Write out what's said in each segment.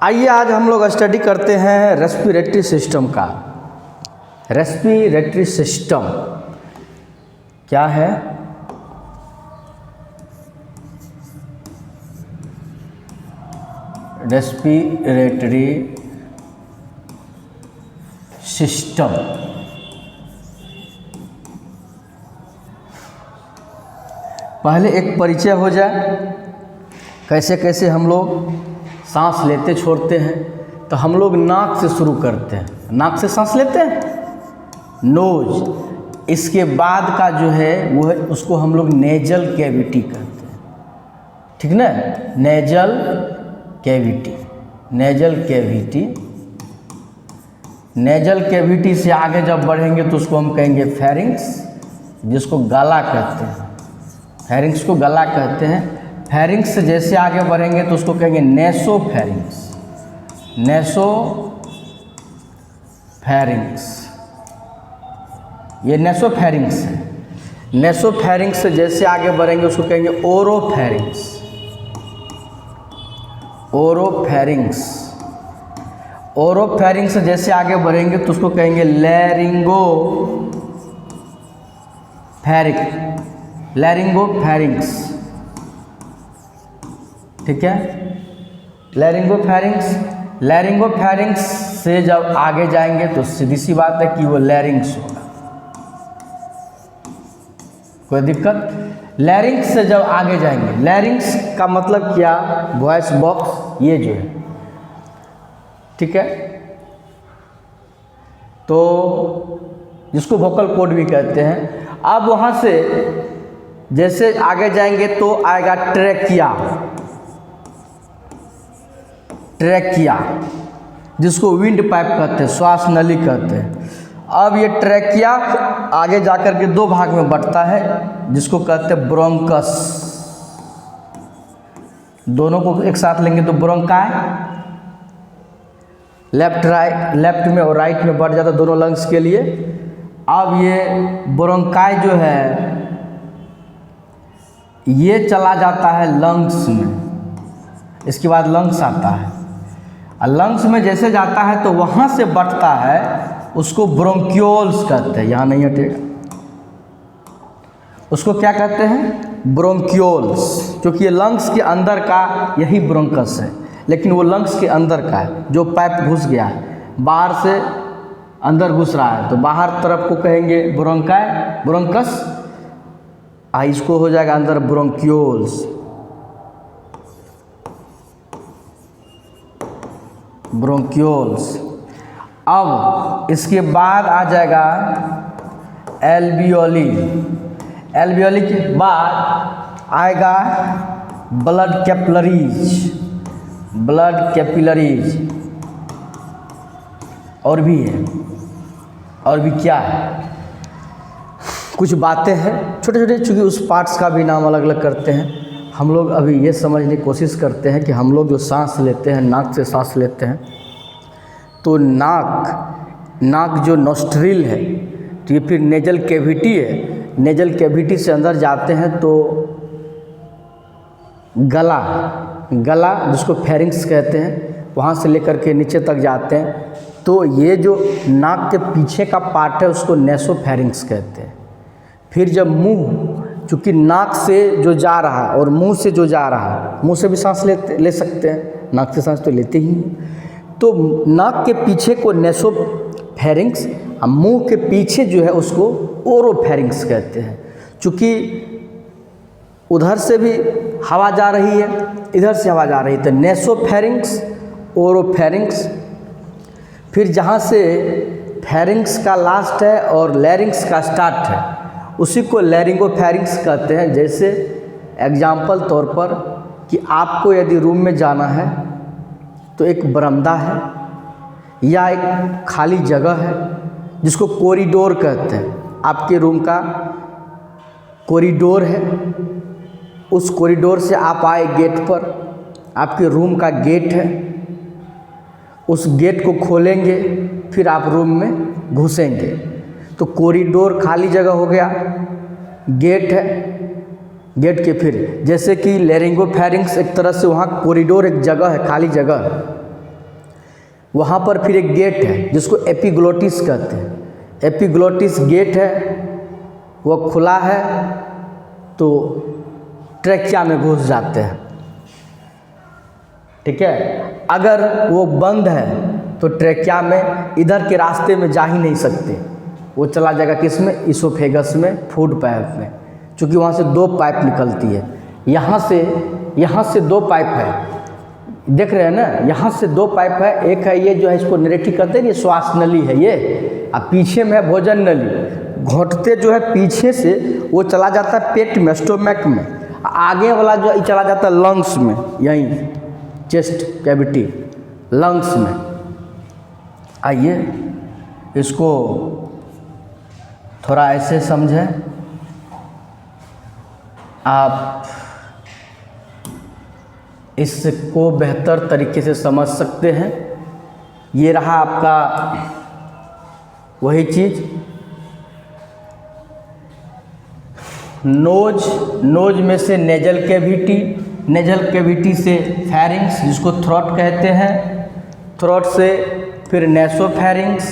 आइए आज हम लोग स्टडी करते हैं रेस्पिरेटरी सिस्टम का। रेस्पिरेटरी सिस्टम क्या है? रेस्पिरेटरी सिस्टम पहले एक परिचय हो जाए, कैसे कैसे हम लोग सांस लेते छोड़ते हैं। तो हम लोग नाक से शुरू करते हैं, नाक से सांस लेते हैं, नोज। इसके बाद का जो है वो है, उसको हम लोग नेजल कैविटी कहते हैं, ठीक ना? Nasal cavity, nasal cavity. Nasal cavity से आगे जब बढ़ेंगे तो उसको हम कहेंगे फेरिंक्स, जिसको गला कहते हैं। फेरिंक्स को गला कहते हैं। फेरिंक्स से जैसे आगे बढ़ेंगे तो उसको कहेंगे नेसोफेरिंक्स, नेसोफेरिंक्स। ये नेसोफेरिंक्स है। नेसोफेरिंक्स से जैसे आगे बढ़ेंगे उसको कहेंगे ओरोफेरिंक्स, ओरोफेरिंक्स। ओरोफेरिंक्स से जैसे आगे बढ़ेंगे तो उसको कहेंगे लैरिंगोफेरिंक्स, ठीक है? लैरिंगोफेरिंक्स से जब आगे जाएंगे तो सीधी सी बात है कि वो लैरिंग्स होगा। कोई दिक्कत? लैरिंग्स से जब आगे जाएंगे, लैरिंग्स का मतलब क्या? वॉइस बॉक्स, ये जो है, ठीक है? तो जिसको वोकल कॉर्ड भी कहते हैं। अब वहाँ से जैसे आगे जाएंगे तो आएगा ट्रेकिया, ट्रेकिया जिसको विंड पाइप कहते हैं, श्वास नली कहते हैं। अब ये ट्रेकिया आगे जाकर के दो भाग में बंटता है, जिसको कहते हैं ब्रोंकस। दोनों को एक साथ लेंगे तो ब्रोंकाई, लेफ्ट में और राइट में बढ़ जाता है दोनों लंग्स के लिए। अब ये ब्रोंकाई जो है ये चला जाता है लंग्स में, इसके बाद लंग्स आता है। और लंग्स में जैसे जाता है तो वहाँ से बढ़ता है, उसको ब्रोंक्यूल्स कहते हैं। यहाँ नहीं हटेगा, उसको क्या कहते हैं? ब्रोंक्यूल्स। क्योंकि ये लंग्स के अंदर का यही ब्रोंकस है, लेकिन वो लंग्स के अंदर का है, जो पाइप घुस गया है, बाहर से अंदर घुस रहा है, तो बाहर तरफ को कहेंगे ब्रोंकस। इसको हो जाएगा अंदर ब्रोंक्यूल्स, ब्रोंक्यूल्स। अब इसके बाद आ जाएगा एल्वियोली। एल्वियोली के बाद आएगा ब्लड कैपिलरीज, ब्लड कैपिलरीज। और भी है, और भी क्या है? कुछ बातें हैं छोटे छोटे, चूँकि उस पार्ट्स का भी नाम अलग अलग करते हैं। हम लोग अभी ये समझने की कोशिश करते हैं कि हम लोग जो सांस लेते हैं, नाक से सांस लेते हैं, तो नाक जो नॉस्ट्रिल है, तो ये फिर नेजल कैविटी है। नेजल कैविटी से अंदर जाते हैं तो गला जिसको फेरिंक्स कहते हैं, वहाँ से लेकर के नीचे तक जाते हैं। तो ये जो नाक के पीछे का पार्ट है उसको नेसोफेरिंक्स कहते हैं। फिर जब मुंह, चूँकि नाक से जो जा रहा है और मुंह से जो जा रहा है, मुंह से भी सांस ले सकते हैं, नाक से सांस तो लेते ही हैं। तो नाक के पीछे को नेसोफेरिंक्स, मुंह के पीछे जो है उसको ओरोफेरिंक्स कहते हैं। चूँकि उधर से भी हवा जा रही है, इधर से हवा जा रही है, तो नेसोफेरिंक्स, ओरोफेरिंक्स। फिर जहाँ से फेरिंक्स का लास्ट है और लैरिंग्स का स्टार्ट है, उसी को लैरिंगोफेरिंक्स कहते हैं। जैसे एग्जाम्पल तौर पर कि आपको यदि रूम में जाना है तो एक बरामदा है या एक खाली जगह है, जिसको कॉरिडोर कहते हैं। आपके रूम का कॉरिडोर है, उस कॉरिडोर से आप आए गेट पर, आपके रूम का गेट है, उस गेट को खोलेंगे, फिर आप रूम में घुसेंगे। तो कॉरिडोर खाली जगह हो गया, गेट है, गेट के फिर जैसे कि लैरिंगोफेरिंक्स एक तरह से वहाँ कॉरिडोर एक जगह है, खाली जगह, वहाँ पर फिर एक गेट है जिसको एपिग्लोटिस कहते हैं। एपिग्लोटिस गेट है, वो खुला है तो ट्रेकिया में घुस जाते हैं। ठीक है, अगर वो बंद है तो ट्रेकिया में इधर के रास्ते में जा ही नहीं सकते, वो चला जाएगा किस में, इसोफेगस में, फूड पाइप में, क्योंकि वहाँ से 2 पाइप निकलती है। यहाँ से 2 पाइप है, देख रहे हैं ना, यहाँ से 2 पाइप है। एक है ये जो है इसको नरेटिक कहते हैं, ये श्वास नली है ये, और पीछे में है भोजन नली। घोंटते जो है पीछे से वो चला जाता है पेट में, स्टोमक में, आगे वाला जो चला जाता है लंग्स में, यहीं चेस्ट कैविटी लंग्स में। आइए इसको थोड़ा ऐसे समझें आप, इसको बेहतर तरीके से समझ सकते हैं। ये रहा आपका वही चीज़, नोज में से नेजल कैविटी, नेजल कैविटी से फैरिंग्स जिसको थ्रोट कहते हैं, थ्रोट से फिर नेसोफैरिंग्स,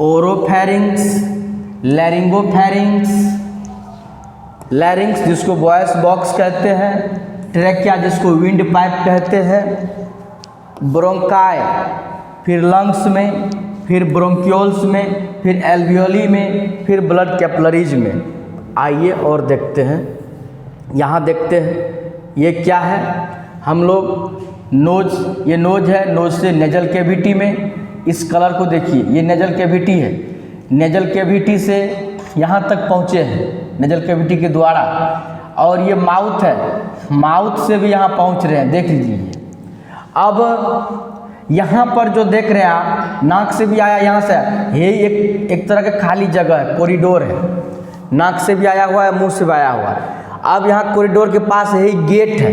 ओरोफैरिंग्स, लैरिंगोफैरिंग्स, लैरिंग्स जिसको वॉइस बॉक्स कहते हैं, ट्रैकिया जिसको विंड पाइप कहते हैं, ब्रोंकाई फिर लंग्स में, फिर ब्रोंक्यूल्स में, फिर एल्वियोली में, फिर ब्लड कैपिलरीज में। आइए और देखते हैं, यहाँ देखते हैं ये क्या है। हम लोग नोज, ये नोज है, नोज से नेजल कैविटी में, इस कलर को देखिए, ये नेजल कैविटी है, नेजल कैविटी से यहाँ तक पहुँचे हैं नेजल कैविटी के द्वारा, और ये माउथ है, माउथ से भी यहाँ पहुँच रहे हैं, देख लीजिए। अब यहाँ पर जो देख रहे हैं आप, नाक से भी आया, यहाँ से ये एक तरह का खाली जगह है, कॉरिडोर है, नाक से भी आया हुआ है, मुंह से भी आया हुआ है। अब यहाँ कॉरिडोर के पास यही गेट है,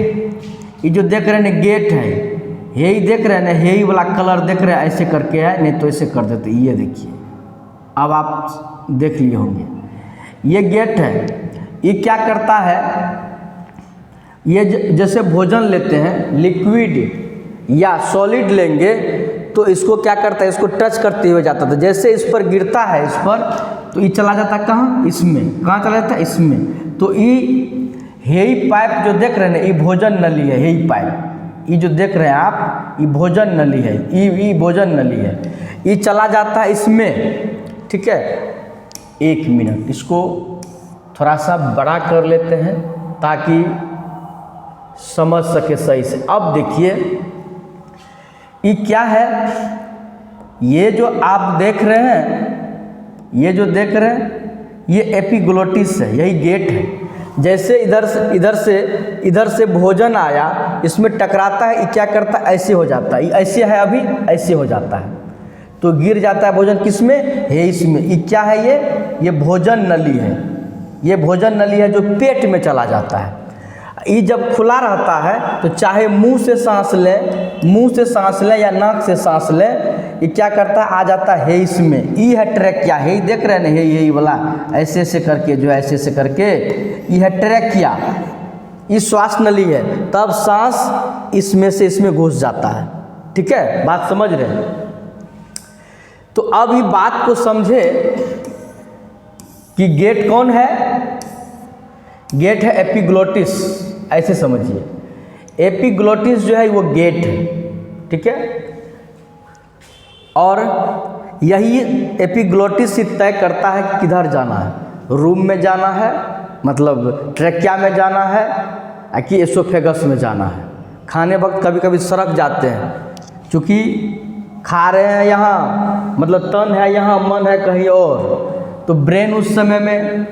ये जो देख रहे हैं ना गेट है, यही देख रहे हैं ना, यही वाला कलर देख रहे हैं, ऐसे करके है, नहीं तो ऐसे कर देते। ये देखिए, अब आप देख लिए होंगे, ये गेट है। ये क्या करता है, ये जैसे भोजन लेते हैं, लिक्विड या सॉलिड लेंगे तो इसको क्या करता है, इसको टच करते हुए जाता था, जैसे इस पर गिरता है, इस पर, तो ये चला जाता है कहाँ, इसमें, कहाँ चला जाता है, इसमें। तो यही पाइप जो देख रहे हैं ना, ये भोजन नली है, यही पाइप, ये जो देख रहे हैं आप, ये भोजन नली है, ये भोजन नली है, ये चला जाता है इसमें। ठीक है, 1 मिनट इसको थोड़ा सा बड़ा कर लेते हैं ताकि समझ सके सही से। अब देखिए ये क्या है, ये जो आप देख रहे हैं, ये जो देख रहे हैं, ये एपिग्लोटिस है, यही गेट है। जैसे इधर से भोजन आया, इसमें टकराता है, ये क्या करता है, ऐसे हो जाता है, ये ऐसे है, अभी ऐसे हो जाता है, तो गिर जाता है भोजन किसमें है, इसमें। ये क्या है, ये भोजन नली है, ये भोजन नली है जो पेट में चला जाता है। ये जब खुला रहता है तो चाहे मुंह से सांस लें या नाक से सांस लें, ये क्या करता है, आ जाता है इसमें। ये है ट्रैकिया, यही देख रहे हैं ना, यही वाला ऐसे ऐसे करके, जो ऐसे ऐसे करके, ये है ट्रैकिया, ये श्वास नली है, तब सांस इसमें से इसमें घुस जाता है। ठीक है, बात समझ रहे हैं। तो अब ये बात को समझे कि गेट कौन है, गेट है एपिग्लोटिस, ऐसे समझिए। एपिग्लोटिस जो है वो गेट है, ठीक है। और यही एपिग्लोटिस ही तय करता है कि किधर जाना है, रूम में जाना है, मतलब ट्रैकिया में जाना है कि एसोफेगस में जाना है। खाने वक्त कभी कभी सरक जाते हैं, क्योंकि खा रहे हैं यहाँ, मतलब तन है यहाँ, मन है कहीं और, तो ब्रेन उस समय में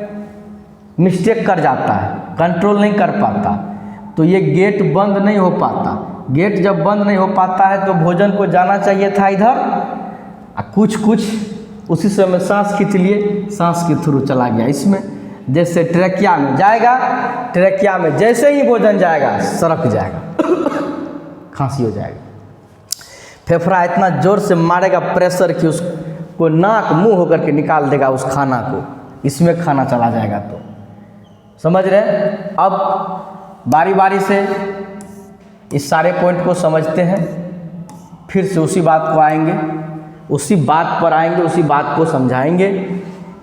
मिस्टेक कर जाता है, कंट्रोल नहीं कर पाता, तो ये गेट बंद नहीं हो पाता। गेट जब बंद नहीं हो पाता है तो भोजन को जाना चाहिए था इधर, कुछ उसी समय सांस खींच लिए, सांस के थ्रू चला गया इसमें। जैसे ट्रैकिया में जाएगा, ट्रैकिया में जैसे ही भोजन जाएगा सरक जाएगा, खांसी हो जाएगा, फेफड़ा इतना जोर से मारेगा प्रेशर कि उसको नाक मुंह होकर के निकाल देगा उस खाना को, इसमें खाना चला जाएगा। तो समझ रहे हैं। अब बारी बारी से इस सारे पॉइंट को समझते हैं, फिर से उसी बात को आएंगे, उसी बात पर आएंगे, उसी बात को समझाएंगे।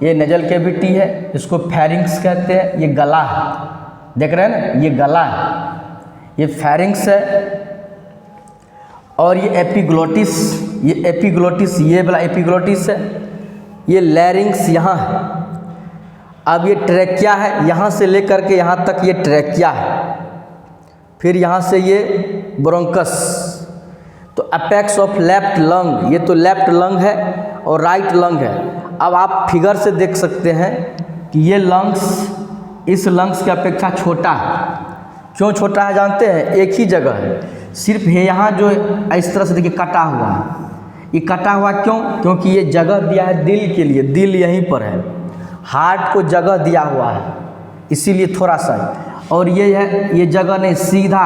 ये नजल कैविटी है, इसको फेरिंक्स कहते हैं। ये गला है, देख रहे हैं ना, ये गला है, ये फेरिंक्स है। और ये एपिग्लोटिस, ये एपिग्लोटिस, ये वाला एपिग्लोटिस है। ये लैरिंग्स यहाँ है। अब ये ट्रैकिया है, यहाँ से लेकर के यहाँ तक ये ट्रैकिया है। फिर यहाँ से ये ब्रोंकस। तो अपेक्स ऑफ लेफ्ट लंग, ये तो लेफ्ट लंग है और राइट लंग है। अब आप फिगर से देख सकते हैं कि ये लंग्स इस लंग्स की अपेक्षा छोटा है। क्यों छोटा है जानते हैं? एक ही जगह है, सिर्फ ये यहाँ जो इस तरह से देखिए कटा हुआ है। ये कटा हुआ क्यों? क्योंकि ये जगह दिया है दिल के लिए, दिल यहीं पर है, हार्ट को जगह दिया हुआ है, इसीलिए थोड़ा सा। और ये है, ये जगह नहीं, सीधा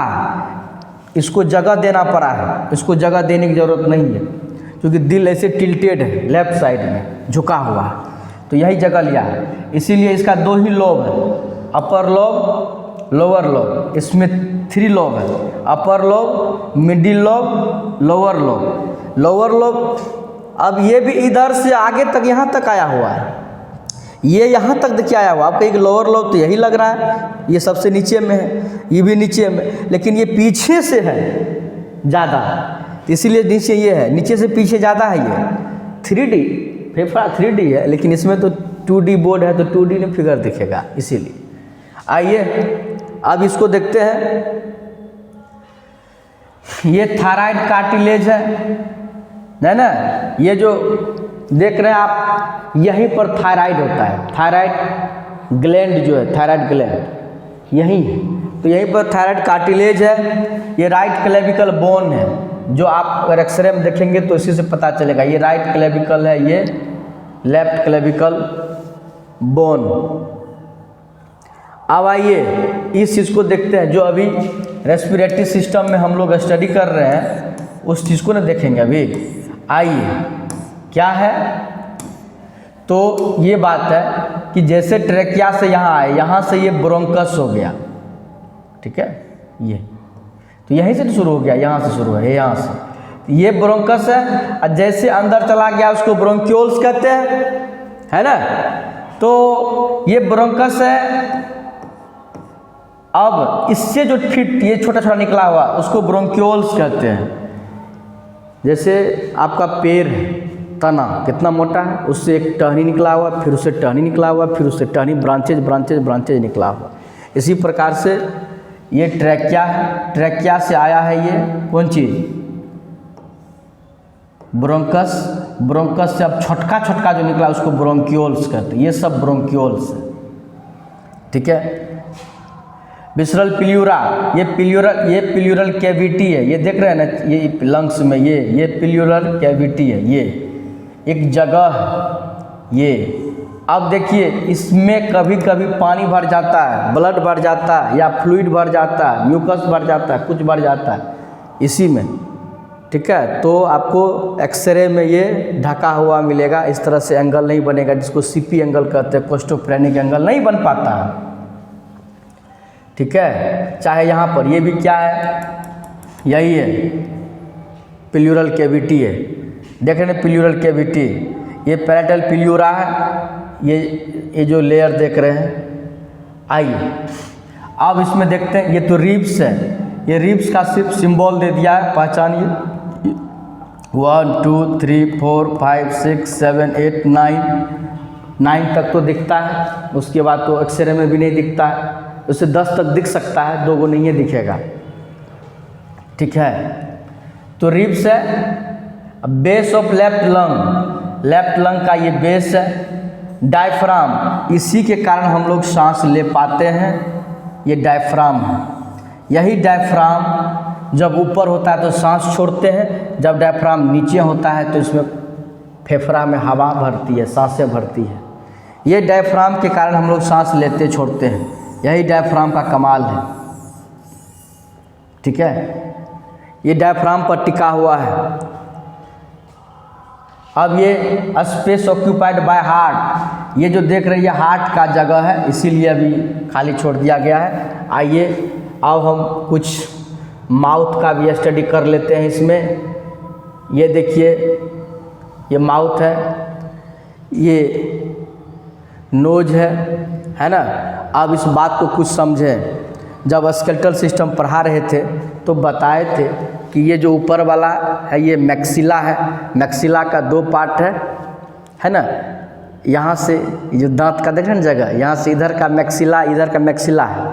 इसको जगह देना पड़ा है, इसको जगह देने की ज़रूरत नहीं है, क्योंकि दिल ऐसे टिल्टेड है, लेफ्ट साइड में झुका हुआ है, तो यही जगह लिया है। इसीलिए इसका 2 ही लोब है, अपर लोब, लोअर लोब। इसमें 3 लोब है, upper lobe, middle lobe, lower lobe. Lower lobe अब ये भी इधर से आगे तक यहाँ तक आया हुआ है, ये यहाँ तक देखिए आया हुआ। आप कहेंगे लोअर लोब तो यही लग रहा है, ये सबसे नीचे में है, ये भी नीचे में, लेकिन ये पीछे से है ज़्यादा, तो इसीलिए नीचे ये है, नीचे से पीछे ज़्यादा है। ये 3D फेफड़ा 3D है, लेकिन इसमें तो 2D बोर्ड है, तो 2D में फिगर दिखेगा, इसीलिए। आइए अब इसको देखते हैं। ये थायराइड कार्टिलेज है ना, ये जो देख रहे हैं आप, यहीं पर थायराइड होता है। थायराइड ग्लैंड जो है, थायराइड ग्लैंड यहीं है, तो यहीं पर थायराइड कार्टिलेज है। ये राइट क्लेविकल बोन है, जो आप अगर एक्सरे में देखेंगे तो इसी से पता चलेगा। ये राइट क्लेविकल है, ये लेफ्ट क्लेविकल बोन। अब आइए इस चीज़ को देखते हैं, जो अभी रेस्पिरेटरी सिस्टम में हम लोग स्टडी कर रहे हैं, उस चीज़ को ना देखेंगे अभी। आइए क्या है, तो ये बात है कि जैसे ट्रैकिया से यहाँ आए, यहाँ से ये ब्रोंकस हो गया, ठीक है, ये तो यहीं से तो शुरू हो गया, यहाँ से शुरू है, यहाँ से ये ब्रोंकस है। और जैसे अंदर चला गया उसको ब्रोंक्यूल्स कहते हैं, है ना। तो ये ब्रोंकस है। अब इससे जो फिट ये छोटा छोटा निकला हुआ उसको ब्रोंक्यूल्स कहते हैं। जैसे आपका पैर तना कितना मोटा है, उससे एक टहनी निकला हुआ, फिर उससे टहनी निकला हुआ, फिर उससे टहनी, ब्रांचेज ब्रांचेज ब्रांचेज निकला हुआ। इसी प्रकार से ये ट्रैकिया है, ट्रैकिया से आया है ये कौन चीज़, ब्रोंकस। ब्रोंकस से अब छोटका छोटका जो निकला उसको ब्रोंक्यूल्स कहते हैं। ये सब ब्रोंक्यूल्स है, ठीक है। विसरल प्ल्यूरा, ये प्ल्यूरल कैविटी है, ये देख रहे हैं ना, ये लंग्स में ये प्ल्यूरल कैविटी है, ये एक जगह है ये। अब देखिए इसमें कभी कभी पानी भर जाता है, ब्लड भर जाता है, या फ्लूइड भर जाता है, म्यूकस भर जाता है, कुछ भर जाता है इसी में, ठीक है। तो आपको एक्सरे में ये ढका हुआ मिलेगा, इस तरह से एंगल नहीं बनेगा, जिसको सीपी एंगल कहते हैं, कोस्टोफ्रेनिक एंगल नहीं बन पाता है, ठीक है। चाहे यहाँ पर ये भी क्या है, यही है, प्ल्यूरल कैविटी है, देख रहे हैं प्ल्यूरल कैविटी। ये पैरेटल प्ल्यूरा है, ये जो लेयर देख रहे हैं। आइए अब इसमें देखते हैं, ये तो रिब्स है, ये रिब्स का सिर्फ सिंबल दे दिया है, पहचानिए। 1 2 3 4 5 6 7 8 9 तक तो दिखता है, उसके बाद तो एक्सरे में भी नहीं दिखता है, उससे 10 तक दिख सकता है, 2 नहीं है दिखेगा, ठीक है। तो रिब्स है। Base of left lung, left lung का ये बेस है। डायफ्राम, इसी के कारण हम लोग सांस ले पाते हैं, ये डायफ्राम है। यही डायफ्राम जब ऊपर होता है तो सांस छोड़ते हैं, जब डायफ्राम नीचे होता है तो इसमें फेफड़ा में हवा भरती है, सांसें भरती है। ये डायफ्राम के कारण हम लोग सांस लेते छोड़ते हैं, यही डायफ्राम का कमाल है, ठीक है। ये डायफ्राम पर टिका हुआ है। अब ये स्पेस ऑक्यूपाइड बाय हार्ट, ये जो देख रहे हैं ये हार्ट का जगह है, इसीलिए अभी खाली छोड़ दिया गया है। आइए अब हम कुछ माउथ का भी स्टडी कर लेते हैं इसमें। ये देखिए, ये माउथ है, ये नोज है ना। अब इस बात को कुछ समझें। जब स्केलेटल सिस्टम पढ़ा रहे थे तो बताए थे कि ये जो ऊपर वाला है ये मैक्सिला है। मैक्सिला का 2 पार्ट है ना। यहाँ से जो दांत का देख रहे हैं जगह, यहाँ से इधर का मैक्सिला, इधर का मैक्सिला है,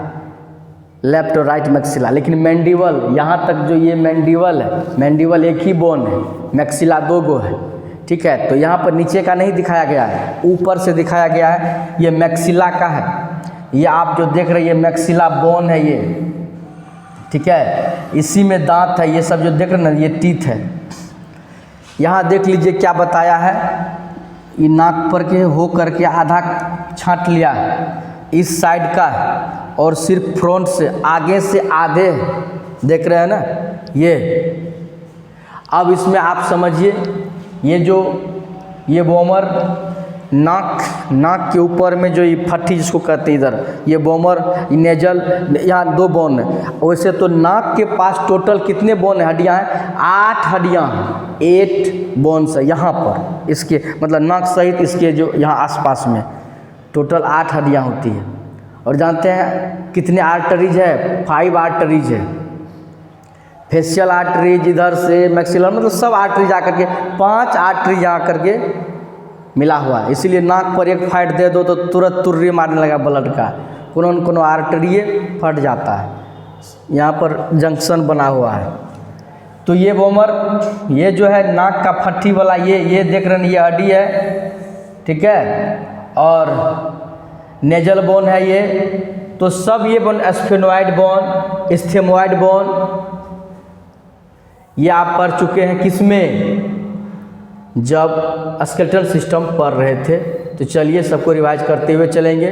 लेफ्ट और राइट मैक्सिला। लेकिन मैंडिबल, यहाँ तक जो ये मैंडिबल है, मैंडिबल एक ही बोन है, मैक्सिला 2 गो है, ठीक है। तो यहाँ पर नीचे का नहीं दिखाया गया है, ऊपर से दिखाया गया है। ये मैक्सिला का है, ये आप जो देख रहे हैं ये मैक्सिला बोन है ये, ठीक है। इसी में दांत है, ये सब जो देख रहे हैं ना ये टीथ है। यहाँ देख लीजिए क्या बताया है, ये नाक पर के हो करके आधा छांट लिया है, इस साइड का है, और सिर्फ फ्रंट से आगे से आधे देख रहे हैं ना ये। अब इसमें आप समझिए, ये जो ये बोमर नाक के ऊपर में जो ये फट्टी जिसको कहते हैं इधर, ये बोमर, नेजल, यहाँ 2 बोन है। वैसे तो नाक के पास टोटल कितने बोन है, हड्डियाँ हैं? 8 हड्डियाँ हैं, 8 बोन्स है यहाँ पर, इसके मतलब नाक सहित इसके जो यहाँ आसपास में टोटल 8 हड्डियाँ होती है। और जानते हैं कितने आर्टरीज है? 5 आर्टरीज है। फेशियल आर्टरीज इधर से मैक्सिलर, मतलब सब आर्टरीज आकर के 5 आर्टरीज आकर के मिला हुआ है। इसीलिए नाक पर एक फाइट दे दो तो तुरंत तुर्री मारने लगा ब्लड का, कोनो आर्टरी फट जाता है, यहाँ पर जंक्शन बना हुआ है। तो ये बोमर, ये जो है नाक का फट्टी वाला, ये देख रहे हैं ये हड्डी है, ठीक है। और नेजल बोन है ये, तो सब ये बोन, स्फेनोइड बोन, स्थेमोइड बोन, ये आप पढ़ चुके हैं किसमें? जब स्केलेटल सिस्टम पढ़ रहे थे। तो चलिए सबको रिवाइज करते हुए चलेंगे।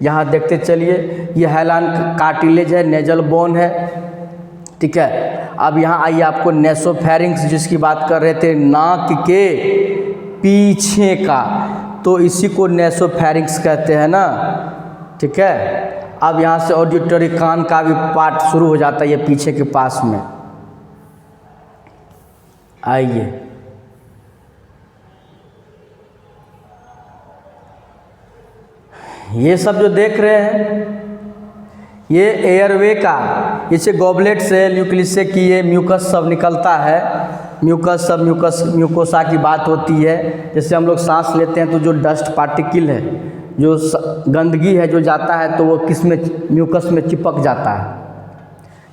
यहाँ देखते चलिए, ये हाइलाइन कार्टिलेज है, नेजल बोन है, ठीक है। अब यहाँ आइए, आपको नेसोफेरिंक्स जिसकी बात कर रहे थे, नाक के पीछे का, तो इसी को नेसोफेरिंक्स कहते हैं ना, ठीक है। अब यहाँ से ऑडिटरी, कान का भी पार्ट शुरू हो जाता है ये पीछे के पास में। आइए, ये सब जो देख रहे हैं ये एयरवे का, इसे गॉबलेट से, न्यूक्लियस से कि ये म्यूकस सब निकलता है। म्यूकस सब म्यूकोसा की बात होती है। जैसे हम लोग सांस लेते हैं तो जो डस्ट पार्टिकल है, जो गंदगी है जो जाता है, तो वो किस में, म्यूकस में चिपक जाता है।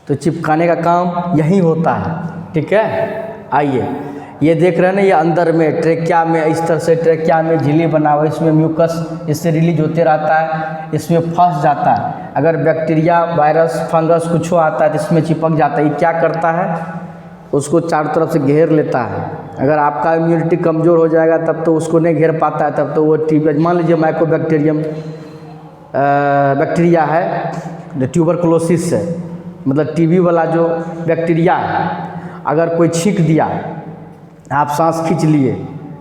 तो चिपकाने का काम यही होता है, ठीक है। आइए, ये देख रहे हैं ना, ये अंदर में ट्रेकिया में, इस तरह से ट्रेकिया में झिल्ली बना हुआ है, इसमें म्यूकस इससे रिलीज होते रहता है, इसमें फंस जाता है। अगर बैक्टीरिया, वायरस, फंगस कुछ आता है तो इसमें चिपक जाता है। ये क्या करता है, उसको चारों तरफ से घेर लेता है। अगर आपका इम्यूनिटी कमज़ोर हो जाएगा तब तो उसको नहीं घेर पाता है, तब तो वो मान लीजिए माइकोबैक्टीरियम बैक्टीरिया है, जो ट्यूबरकुलोसिस है, मतलब टीबी वाला जो बैक्टीरिया है, अगर कोई छींक दिया, आप सांस खींच लिए,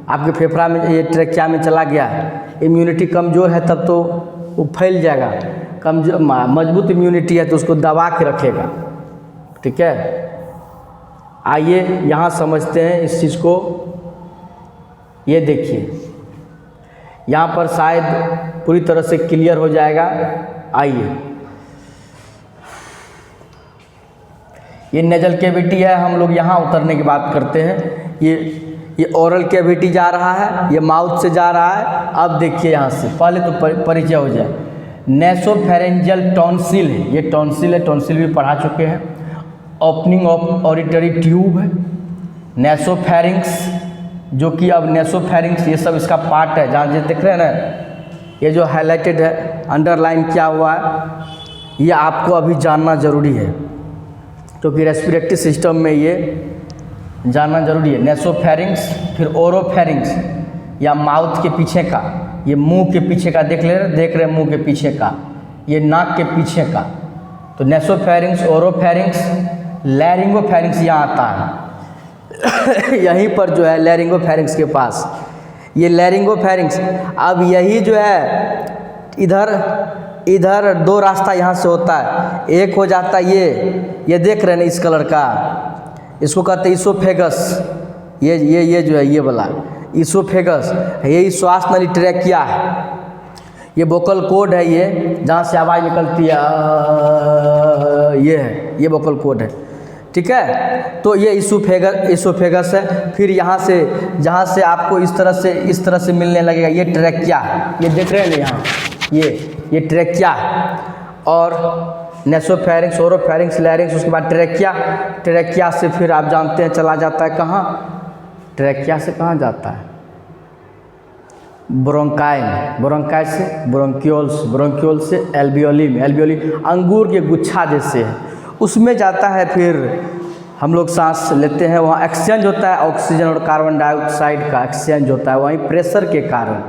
आपके फेफड़ा में, ये ट्रेकिया में चला गया, इम्यूनिटी कमज़ोर है तब तो वो फैल जाएगा। कमजोर मजबूत इम्यूनिटी है तो उसको दबा के रखेगा, ठीक है। आइए यहाँ समझते हैं इस चीज़ को। ये देखिए, यहाँ पर शायद पूरी तरह से क्लियर हो जाएगा। आइए, ये नेजल कैविटी है, हम लोग यहाँ उतरने की बात करते हैं। ये ओरल कैविटी जा रहा है, ये माउथ से जा रहा है। अब देखिए यहाँ से, पहले तो परिचय हो जाए। नेसोफेरेंजियल टॉन्सिल है, ये टॉन्सिल है, टॉन्सिल भी पढ़ा चुके हैं। ओपनिंग ऑफ ऑडिटरी ट्यूब है। नेसोफेरिंक्स, जो कि अब नेसोफेरिंक्स ये सब इसका पार्ट है, जहाँ देख रहे हैं ना, ये जो हाईलाइटेड है, अंडरलाइन किया हुआ है, ये आपको अभी जानना ज़रूरी है, क्योंकि रेस्पिरेटरी सिस्टम में ये जानना जरूरी है। नेसोफेरिंक्स, फिर ओरोफेरिंक्स, या माउथ के पीछे का, ये मुंह के पीछे का देख रहे हैं मुंह के पीछे का, ये नाक के पीछे का। तो नेसोफेरिंक्स, ओरोफेरिंक्स, लैरिंगोफेरिंक्स यहाँ आता है यहीं पर जो है लैरिंगोफेरिंक्स के पास, ये लैरिंगोफेरिंक्स। अब यही जो है इधर 2 रास्ता यहाँ से होता है। एक हो जाता है ये देख रहे हैं इस कलर का, इसको कहते हैं इसोफेगस, ये जो है ये वाला इसोफेगस, ये श्वास नली ट्रैकिया है, ये वोकल कॉर्ड है, ये जहाँ से आवाज़ निकलती है ये है, ये वोकल कॉर्ड है, ठीक है। तो ये इसोफेगस है। फिर यहाँ से जहाँ से आपको इस तरह से मिलने लगेगा, ये ट्रैकिया, ये देख रहे हैं ना यहाँ, ये ट्रैकिया और नेसोफेरिंक्स, ओरोफेरिंक्स, लैरिंक्स, उसके बाद ट्रैकिया से फिर आप जानते हैं चला जाता है कहाँ, ट्रैकिया से कहाँ जाता है, ब्रोंकाई में, ब्रोंकाई से ब्रोंक्यूल्स, ब्रोंक्यूल से एल्वियोली में, एल्वियोली अंगूर के गुच्छा जैसे है, उसमें जाता है। फिर हम लोग सांस लेते हैं, वहाँ एक्सचेंज होता है, ऑक्सीजन और कार्बन डाइऑक्साइड का एक्सचेंज होता है वहीं प्रेशर के कारण।